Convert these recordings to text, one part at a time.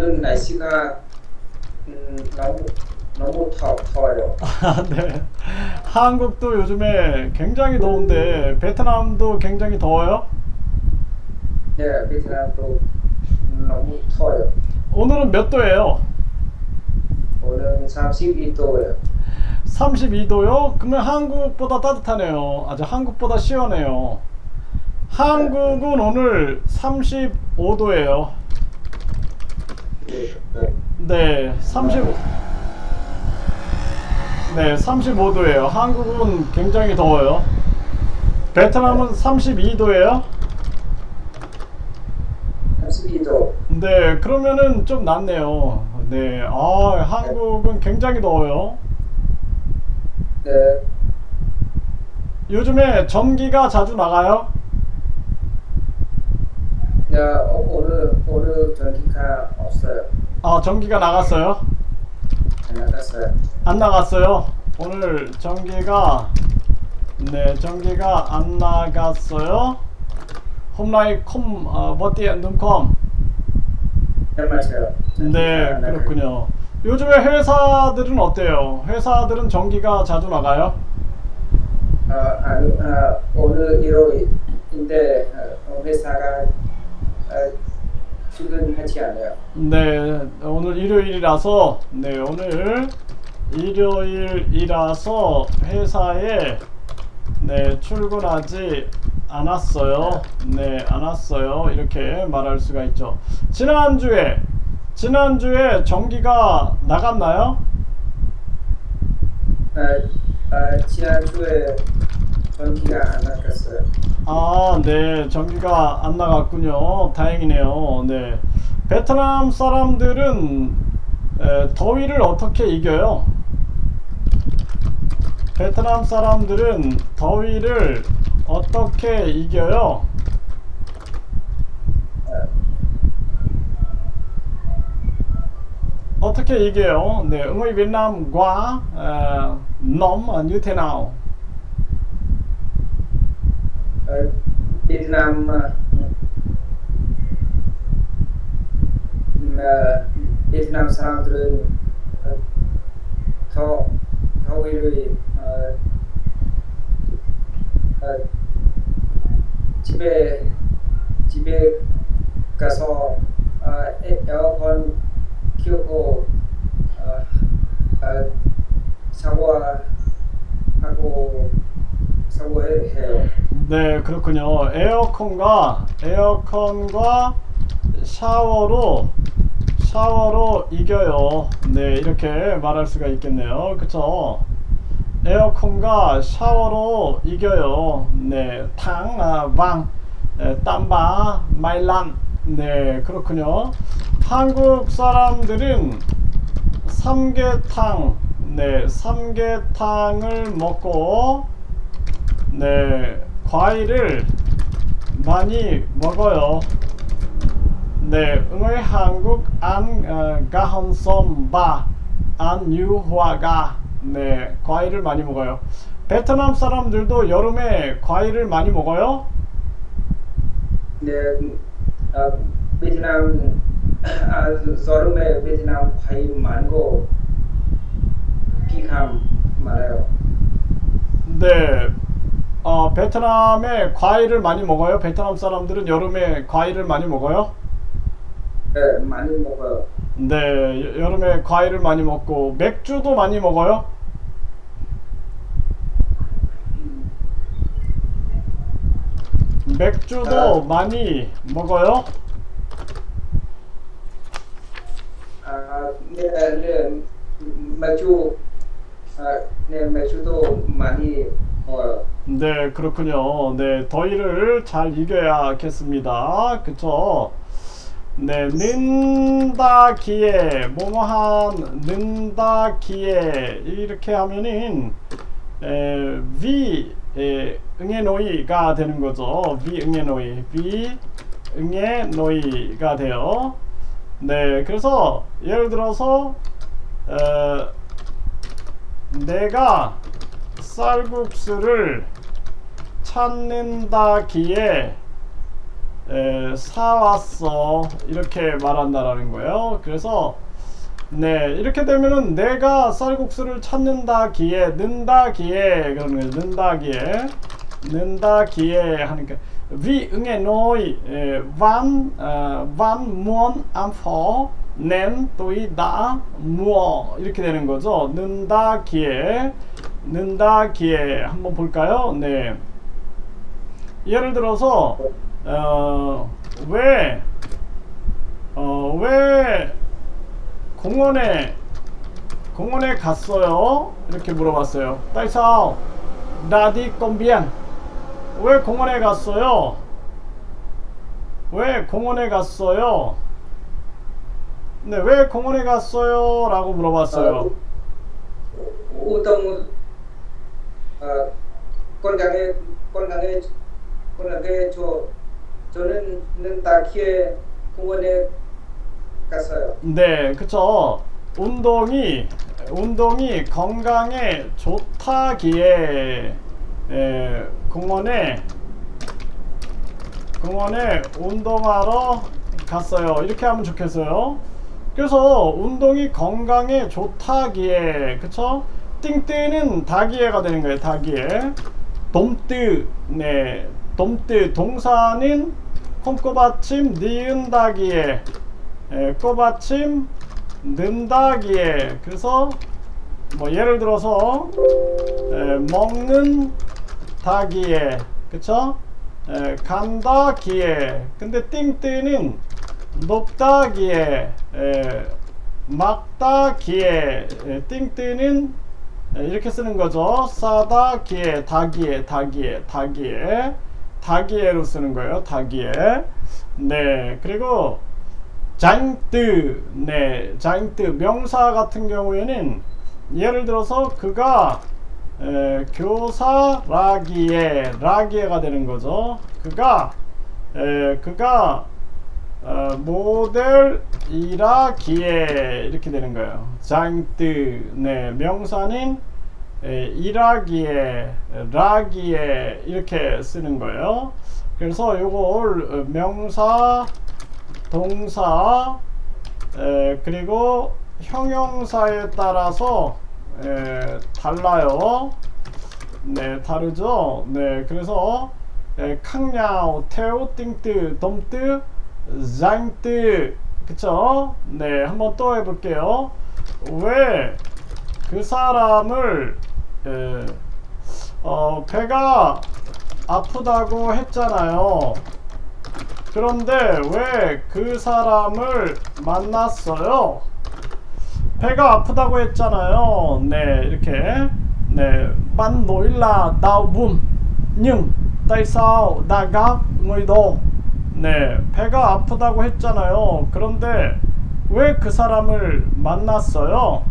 오늘은 날씨가 너무 더워요. 아, 네. 한국도 요즘에 굉장히 더운데 베트남도 굉장히 더워요? 네, 베트남도 너무 더워요. 오늘은 몇 도예요? 오늘 32도예요. 32도요? 그러면 한국보다 따뜻하네요. 아주 한국보다 시원해요. 한국은 오늘 35도예요. 네, 네. 네, 35도예요. 한국은 굉장히 더워요. 베트남은 32도예요? 32도. 네, 그러면은 좀 낫네요. 네, 한국은 굉장히 더워요. 네, 요즘에 전기가 자주 나가요? 네, 오늘 전기가 없어요. 아, 전기가 나갔어요? 안 나갔어요. 안 나갔어요? 오늘 전기가 안 나갔어요. Hôm nay không mất điện đúng không? 네, 맞아요. 전기가 네, 안 나가요. 그렇군요. 요즘에 회사들은 어때요? 회사들은 전기가 자주 나가요? 오늘 일요일인데 회사가 출근하지 않아요. 네, 오늘 일요일이라서, 오늘 일요일이라서 회사에, 출근하지 않았어요. 네, 안 왔어요. 이렇게 말할 수가 있죠. 지난주에 전기가 나갔나요? 지난주에 전기가 안 나갔어요. 아, 네, 전기가 안 나갔군요. 다행이네요. 네. 베트남 사람들은 더위를 어떻게 이겨요? 베트남 사람들은 더위를 어떻게 이겨요? 어떻게 이겨요? 네, người Việt Nam quá nóng như thế nào? 베트남 베트남 사람들은 더 더위를 어, 집에 가서 에어컨 켜고 어, 샤워하고 샤워해요. 네, 그렇군요. 에어컨과 샤워로 이겨요. 네, 이렇게 말할 수가 있겠네요. 그쵸? 에어컨과 샤워로 이겨요. 네, 땀바, 마일란. 네, 그렇군요. 한국 사람들은 삼계탕을 먹고, 과일을 많이 먹어요. 네, người Hàn ăn gahon som ba ăn nhiều hoa ga. 네, 과일을 많이 먹어요. 베트남 사람들도 여름에 과일을 많이 먹어요? 네, 베트남 여름에 베트남 과일 많고 비감 많아요. 네, 베트남에 과일을 많이 먹어요? 베트남 사람들은 여름에 과일을 많이 먹어요? 네, 많이 먹어요. 네, 여름에 과일을 많이 먹고 맥주도 많이 먹어요? 맥주도 많이 먹어요? 네, 맥주도 많이 먹어요. 네, 그렇군요. 네, 더위를 잘 이겨야겠습니다. 그쵸? 네, 는다기에, 뭐뭐한, 는다기에, 이렇게 하면은, 응의 노이가 되는 거죠. 비 응의 노이가 돼요. 네, 그래서, 예를 들어서, 내가 쌀국수를 찾는다기에 사왔어 이렇게 말한다라는 거예요. 그래서 네 이렇게 되면은 내가 쌀국수를 찾는다기에 는다기에 그러는 거예요. 는다기에 하니까 vì nghe nói văn muốn ăn phở nên tôi đã mua 이렇게 되는 거죠. 는다기에 한번 볼까요? 네 예를 들어서 왜 공원에 갔어요? 이렇게 물어봤어요. tại sao đã đi công viên? 왜 공원에 갔어요? 왜 공원에 갔어요? 네, 왜 공원에 갔어요? 라고 물어봤어요. 운동 건강에 건강에 건강에 저는 다키에 공원에 갔어요. 네, 그쵸. 운동이 건강에 좋다기에 공원에 운동하러 갔어요. 이렇게 하면 좋겠어요. 그래서 운동이 건강에 좋다기에 그쵸? 띵뜨는 다기에가 되는 거예요. 다기에 돔뜨 돔뜨 동사는 콩꼬받침 니은다기에 꼬받침 는다기에 그래서 뭐 예를 들어서 먹는 다기에 그쵸? 간다기에 근데 띵뜨는 높다기에 막다기에 띵뜨는 이렇게 쓰는 거죠. 싸다기에 다기에로 쓰는 거예요. 다기에 네 그리고 장뜨 장뜨 명사 같은 경우에는 예를 들어서 그가 교사라기에가 되는 거죠. 그가 모델이라기에 이렇게 되는 거예요. 장뜨 명사는 일하기에 라기에 이렇게 쓰는 거예요. 그래서 요걸 명사 동사 그리고 형용사에 따라서 달라요. 네 다르죠. 네 그래서 캉냐오 테오 띵뜨 돔뜨 장뜨 그쵸? 네 한번 또 해볼게요. 왜 그 사람을 배가 아프다고 했잖아요. 그런데 왜 그 사람을 만났어요? 배가 아프다고 했잖아요. 네 이렇게 네 ban nỗi là đau buồn nhưng tại sao đã gặp người đó? 네 배가 아프다고 했잖아요. 그런데 왜 그 사람을 만났어요?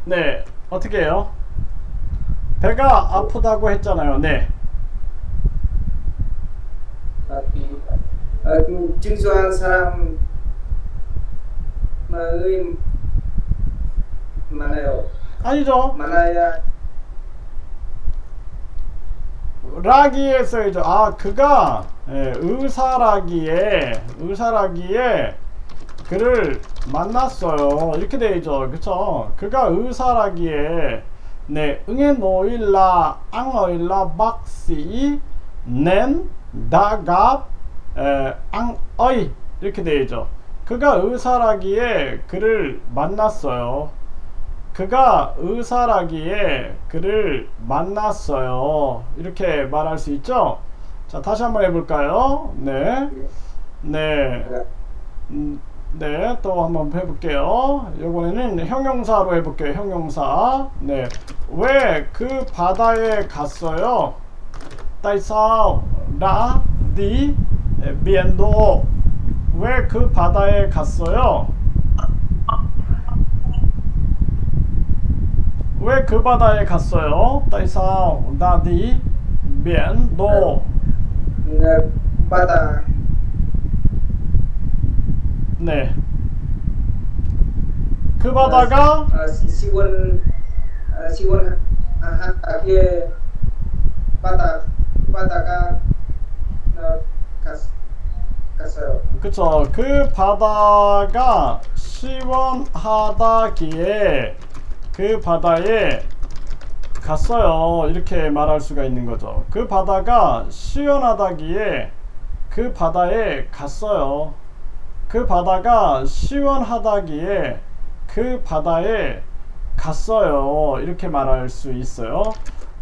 네 어떻게 해요? 배가 아프다고 했잖아요. 네 증조한 사람 많아요. 아니죠. 많아야 라기에 써야죠. 아 그가 의사라기에 그를 만났어요. 이렇게 되죠. 그쵸? 그가 의사라기에 네 응에 노일라 앙어일라 박시 낸 다갑 앙어이 이렇게 되죠. 그가 의사라기에 그를 만났어요. 그가 의사라기에 그를 만났어요. 이렇게 말할 수 있죠. 자 다시 한번 해볼까요? 네 또 한번 해볼게요. 이번에는 형용사로 해볼게요. 형용사. 네, 왜 그 바다에 갔어요? tại sao đã đi biển đổ? 왜 그 바다에 갔어요? 왜 그 바다에 갔어요? tại sao đã đi biển đổ? 바다 네. 그 바다가 시원하게 바다 바다가 갔어요. 그쵸. 그 바다가 시원하다기에 그 바다에 갔어요. 이렇게 말할 수가 있는 거죠. 그 바다가 시원하다기에 그 바다에 갔어요. 그 바다가 시원하다기에 그 바다에 갔어요. 이렇게 말할 수 있어요.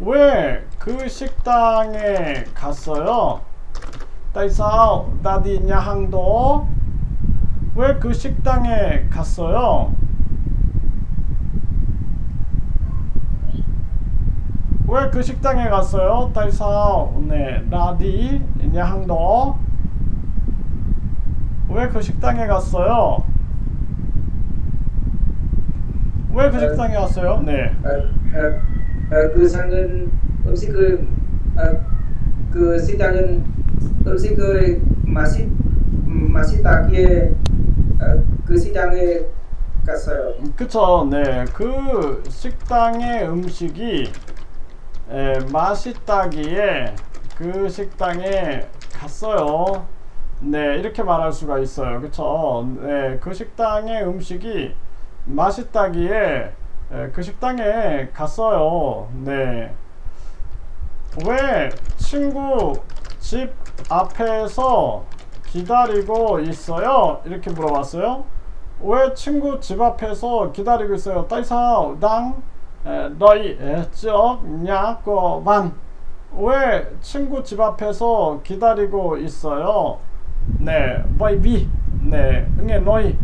왜 그 식당에 갔어요? Tại sao ta đi nhà hàng đó? 왜 그 식당에 갔어요? 왜 그 식당에 갔어요? Tại sao 네, ta đi nhà hàng đó? 왜 그 식당에 갔어요? 왜 그 식당에 갔어요? 네. 그 상은 음식을 그 식당은 음식을 맛있다기에 그 식당에 갔어요. 그쵸. 네. 그 식당의 음식이 맛있다기에 그 식당에 갔어요. 네, 이렇게 말할 수가 있어요. 그쵸? 네, 그 식당의 음식이 맛있다기에 그 식당에 갔어요. 네. 왜 친구 집 앞에서 기다리고 있어요? 이렇게 물어봤어요. 왜 친구 집 앞에서 기다리고 있어요? Tại sao đang đợi trước nhà của bạn? 왜 친구 집 앞에서 기다리고 있어요? 네, bởi vì 네, nghe nói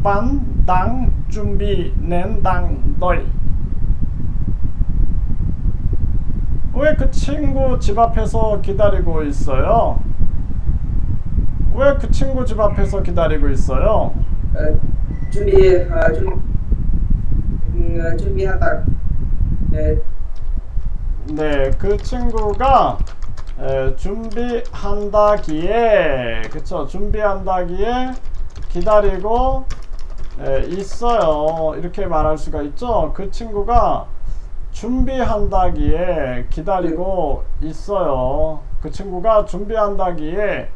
bạn đang chuẩn bị nên đang đợi. 왜 그 친구 집 앞에서 기다리고 있어요? 왜 그 친구 집 앞에서 기다리고 있어요? 준비하다. 네, 그 친구가 준비한다기에, 그쵸? 준비한다기에 기다리고 있어요. 이렇게 말할 수가 있죠? 그 친구가 준비한다기에 기다리고 있어요. 그 친구가 준비한다기에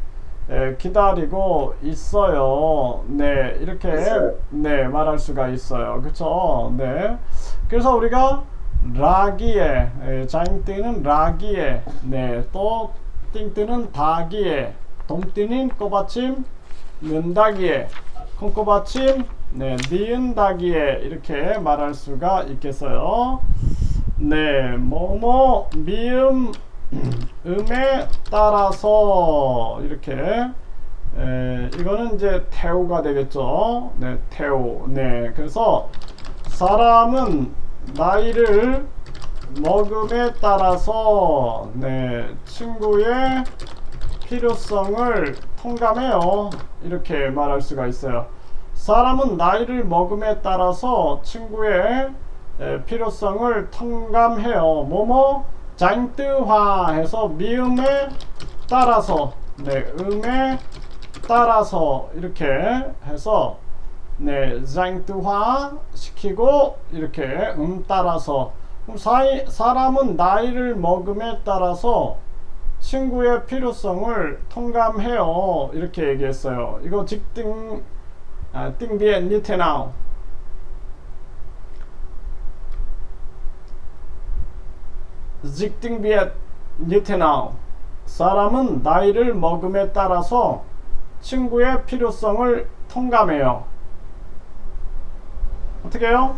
기다리고 있어요. 네, 이렇게 네, 말할 수가 있어요. 그쵸? 네. 그래서 우리가 라기에, 자잉뜨는 라기에, 네, 또 띵뜨는 다기에, 동뜨는 꼬받침 는다기에, 콩꼬받침 네, 니은다기에 이렇게 말할 수가 있겠어요. 네, 뭐뭐 미음 음에 따라서 이렇게 이거는 이제 태우가 되겠죠. 네, 태우. 네, 그래서 사람은 나이를 먹음에 따라서 네, 친구의 필요성을 통감해요. 이렇게 말할 수가 있어요. 사람은 나이를 먹음에 따라서 친구의 필요성을 통감해요. 뭐뭐 장뜨화 해서 미음에 따라서 네, 음에 따라서 이렇게 해서 네, 장뜨화 시키고 이렇게 따라서 그럼 사람은 나이를 먹음에 따라서 친구의 필요성을 통감해요. 이렇게 얘기했어요. 이거 직등 띵비에 니테나우 직등비에 니테나우 사람은 나이를 먹음에 따라서 친구의 필요성을 통감해요. 어떻게 해요?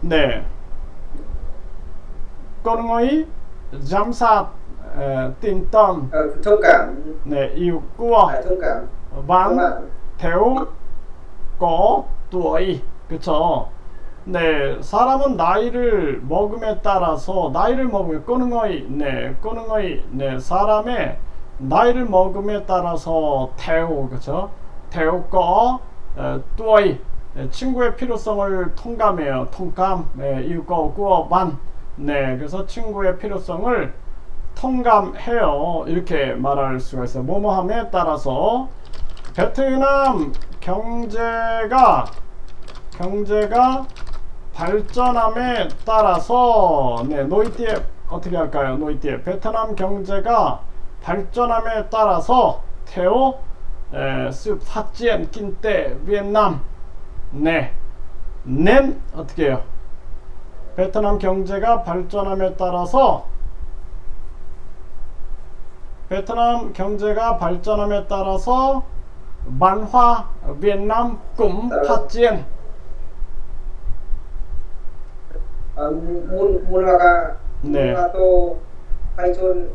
네. Con ấy giám sát tin tâm thông cảm. 네, yêu của thông cảm. bạn theo có tuổi. 그쵸? 네, 사람은 나이를 먹음에 따라서 나이를 먹으면 꼬능어이 네, 꼬능어이 네, 사람의 나이를 먹음에 따라서 태우 그쵸? 태우 거 tuổi 친구의 필요성을 통감해요. 통감 네, 이거 구어 반 네, 그래서 친구의 필요성을 통감해요. 이렇게 말할 수가 있어요. 뭐뭐함에 따라서 베트남 경제가 경제가 발전함에 따라서 네, 노이띠에 어떻게 할까요? 노이띠에 베트남 경제가 발전함에 따라서 theo sự phát triển kinh tế Việt Nam 네, nên 어떻게 해요? 베트남 경제가 발전함에 따라서 베트남 경제가 발전함에 따라서 văn hóa Việt Nam cũng phát triển. 문화가 네. 문화도 발전했어요.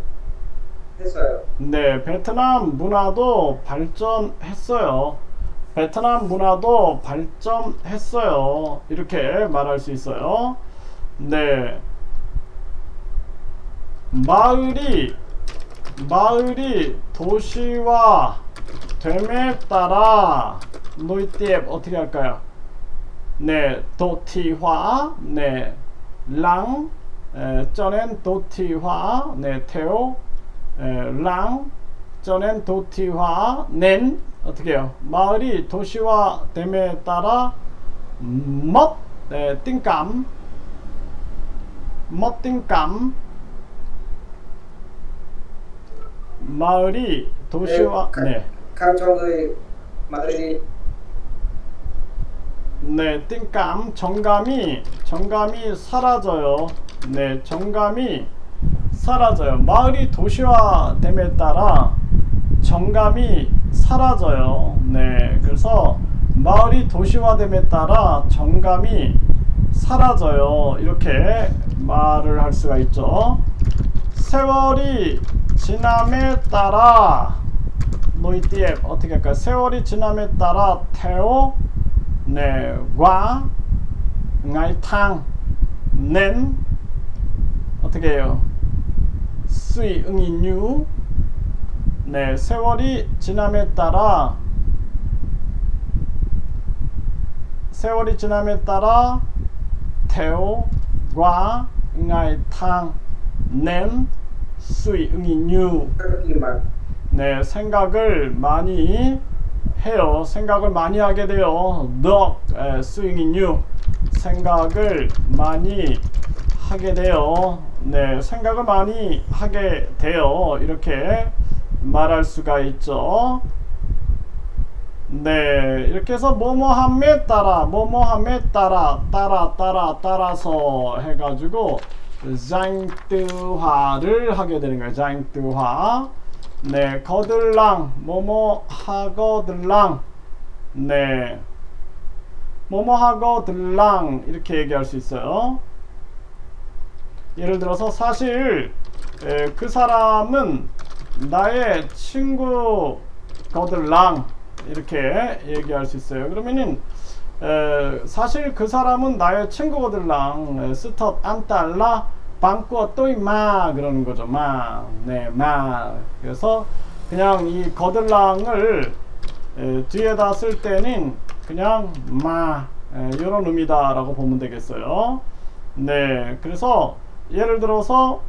네, 베트남 문화도 발전했어요. 베트남 문화도 발전했어요. 이렇게 말할 수 있어요. 네. 마을이 도시화 됨에 따라 노이띠에 어떻게 할까요? 네, 도티화, 네, 랑, cho nên 도티화, 네, theo, 랑, cho nên 도티화, nên 어떻게 해요? 마을이 도시화됨에 따라 mất, tình cảm, mất tình cảm. 마을이 도시화, 네. 감정의 마들이 네, tình cảm, 정감이 사라져요. 네, 정감이 사라져요. 마을이 도시화됨에 따라 정감이 사라져요. 네, 그래서 마을이 도시화됨에 따라 정감이 사라져요. 이렇게 말을 할 수가 있죠. 세월이 지남에 따라 노이띠에 어떻게 할까요? 세월이 지남에 따라 theo 네, qua ngày tháng nên 어떻게 해요? suy 응이 như 네, 세월이 지남에 따라 theo qua ngày tháng nên suy 응이 như 네, 생각을 많이 해요. 생각을 많이 하게 돼요. được suy nghĩ nhiều 생각을 많이 하게 돼요. 네, 생각을 많이 하게 돼요. 이렇게 말할 수가 있죠. 네, 이렇게 해서 뭐뭐함에 따라서 해가지고 danh từ 화를 하게 되는 거예요. danh từ 화. 네, 거들랑, 뭐뭐하거들랑, 네, 뭐뭐하거들랑 이렇게 얘기할 수 있어요. 예를 들어서 사실 그 사람은 나의 친구거들랑 이렇게 얘기할 수 있어요. 그러면은 사실 그 사람은 나의 친구거들랑 스텄 안달라 방꾸어 또이마 그러는 거죠. 마, 네, 마. 그래서 그냥 이 거들랑을 뒤에다 쓸 때는 그냥 마 이런 의미다라고 보면 되겠어요. 네, 그래서 예를 들어서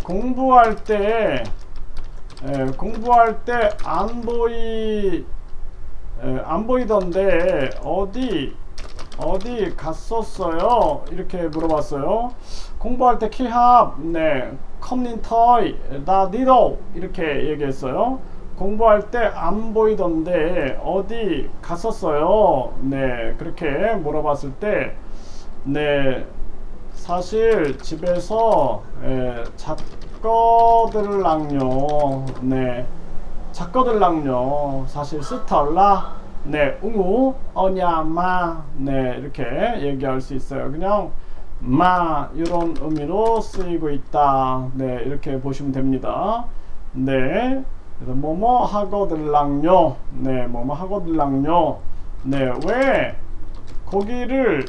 공부할 때 안 보이던데 어디 갔었어요? 이렇게 물어봤어요. 공부할 때 키합, 네, 컴닌터이, 나 니도 이렇게 얘기했어요. 공부할 때 안 보이던데 어디 갔었어요? 네, 그렇게 물어봤을 때, 네, 사실 집에서 작거들랑요, 네, 작거들랑요, 사실 스털라. 네, 웅우, 어냐마, 네, 이렇게 얘기할 수 있어요. 그냥 마 이런 의미로 쓰이고 있다. 네, 이렇게 보시면 됩니다. 네, 그래서 뭐뭐 하거들랑요. 네, 뭐뭐 하거들랑요. 네, 왜 고기를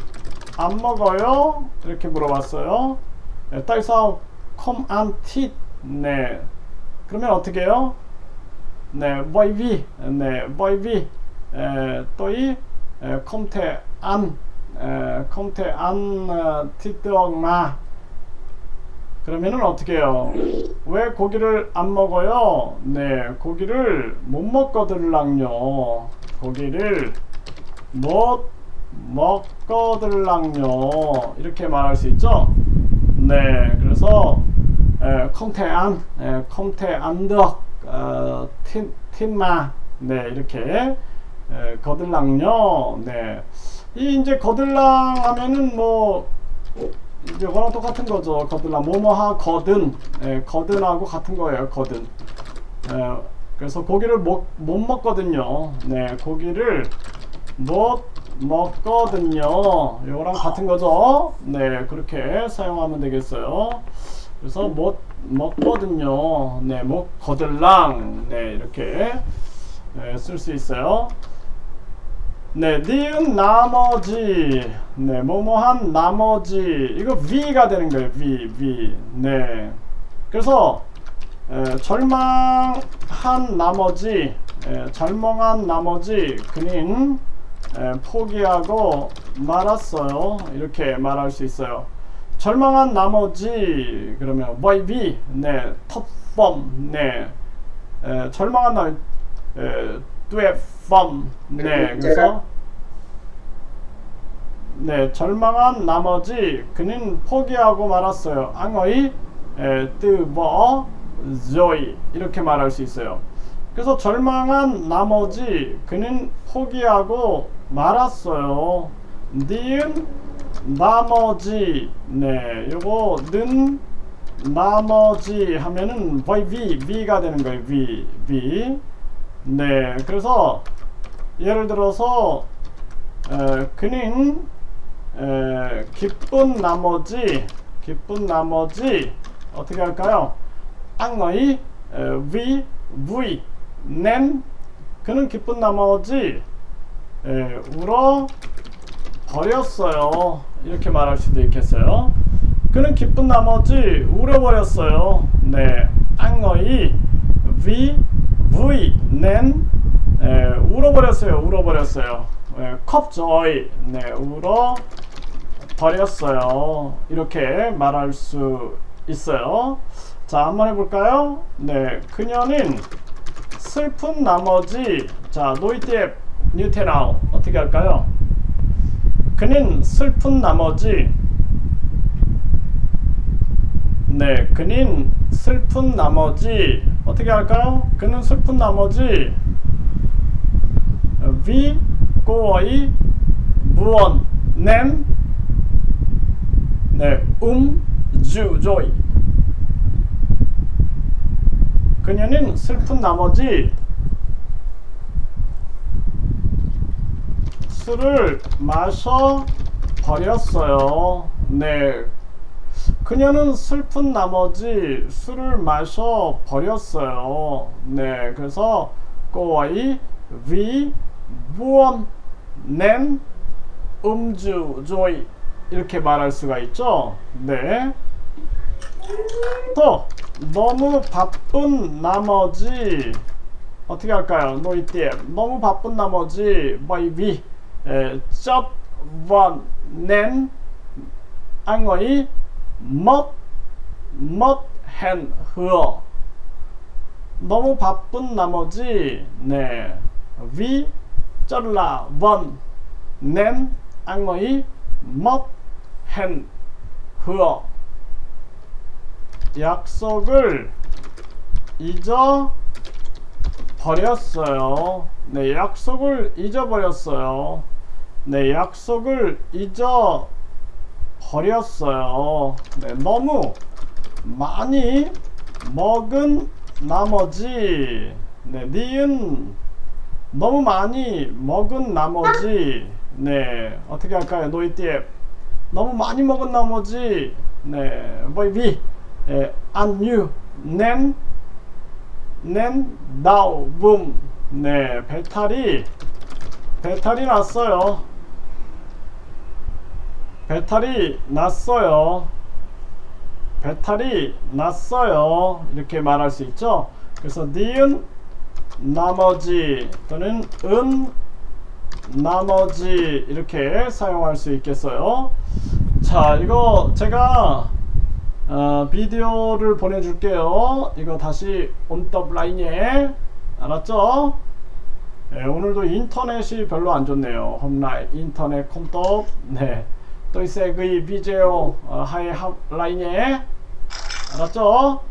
안 먹어요? 이렇게 물어봤어요. 네, tại sao không ăn thịt? 네, 그러면 어떻게 해요? 네, bởi vì tôi không thể ăn thịt tượng mà 그러면은 어떻게 해요? 왜 고기를 안 먹어요? 네, 고기를 못 먹거들랑요. 고기를 못 먹거들랑요. 이렇게 말할 수 있죠? 네, 그래서 không thể ăn được thịt ma. 네, 이렇게 거들랑요. 네, 이 이제 거들랑 하면은 뭐 이거랑 똑같은 거죠. 거들랑 뭐뭐하 거든. 거든하고 같은 거예요. 거든. 그래서 고기를 못 먹거든요. 네, 고기를 못 먹거든요. 이거랑 같은 거죠. 네, 그렇게 사용하면 되겠어요. 그래서 못 먹거든요. 네, 못 거들랑. 네, 이렇게 쓸 수 있어요. 네, 니은 나머지. 네, 뭐뭐한 나머지. 이거 V가 되는 거예요. V. 네. 그래서 절망한 나머지, 절망한 나머지 그는 포기하고 말았어요. 이렇게 말할 수 있어요. 절망한 나머지 그러면 V. 네, 톱범. 네, 절망한 나머지 tuyệt vọng. 네, 그래서 네, 절망한 나머지 그는 포기하고 말았어요. Anh ấy từ bỏ rồi. 이렇게 말할 수 있어요. 그래서 절망한 나머지 그는 포기하고 말았어요. 니은 나머지. 네, 요거는 나머지 하면은 V가 되는 거예요. V. 네, 그래서 예를 들어서 그는 기쁜 나머지 어떻게 할까요? Anh ấy vì vui nên 그는 기쁜 나머지 울어 버렸어요. 이렇게 말할 수도 있겠어요. 그는 기쁜 나머지 울어버렸어요. 네, anh ấy vì vui nên 울어버렸어요. khóc rồi. 네, 울어버렸어요. 이렇게 말할 수 있어요. 자, 한번 해볼까요? 네, 그녀는 슬픈 나머지. 자, nỗi tiếc như thế nào? 어떻게 할까요? 그는 슬픈 나머지. 네, 그는 슬픈 나머지 어떻게 할까요? 그는 슬픈 나머지 vì cô ấy buồn nên 네, dữ dội. 그녀는 슬픈 나머지 술을 마셔 버렸어요. 네, 그녀는 슬픈 나머지 술을 마셔 버렸어요. 네, 그래서 cô ấy vì buồn nên dữ dội 이렇게 말할 수가 있죠. 네. 또 너무 바쁜 나머지 어떻게 할까요? nỗi tiếc. 너무 바쁜 나머지 bởi vì rất bận nên anh ấy mất hẹn hò. 너무 바쁜 나머지 네, vì rất là bận nên anh ấy mất hẹn hò. 약속을 잊어버렸어요. 네, 약속을 잊어버렸어요. 네, 약속을 잊어버렸어요. 네, 너무 많이 먹은 나머지. 네, 니은 너무 많이 먹은 나머지. 네, 어떻게 할까요? nỗi tiếc. 너무 많이 먹은 나머지. 네, bởi vì ăn nhiều nên đau bụng. 네, 배탈이 났어요. 배탈이 났어요. 이렇게 말할 수 있죠. 그래서 니은 나머지 또는 은 나머지 이렇게 사용할 수 있겠어요. 자, 이거 제가 비디오를 보내줄게요. 이거 다시 온톱 라인에. 알았죠? 네, 오늘도 인터넷이 별로 안 좋네요. 홈라인 인터넷 컴톱. 네, 또 이세 그 비디오 하이 하 라인에. 알았죠?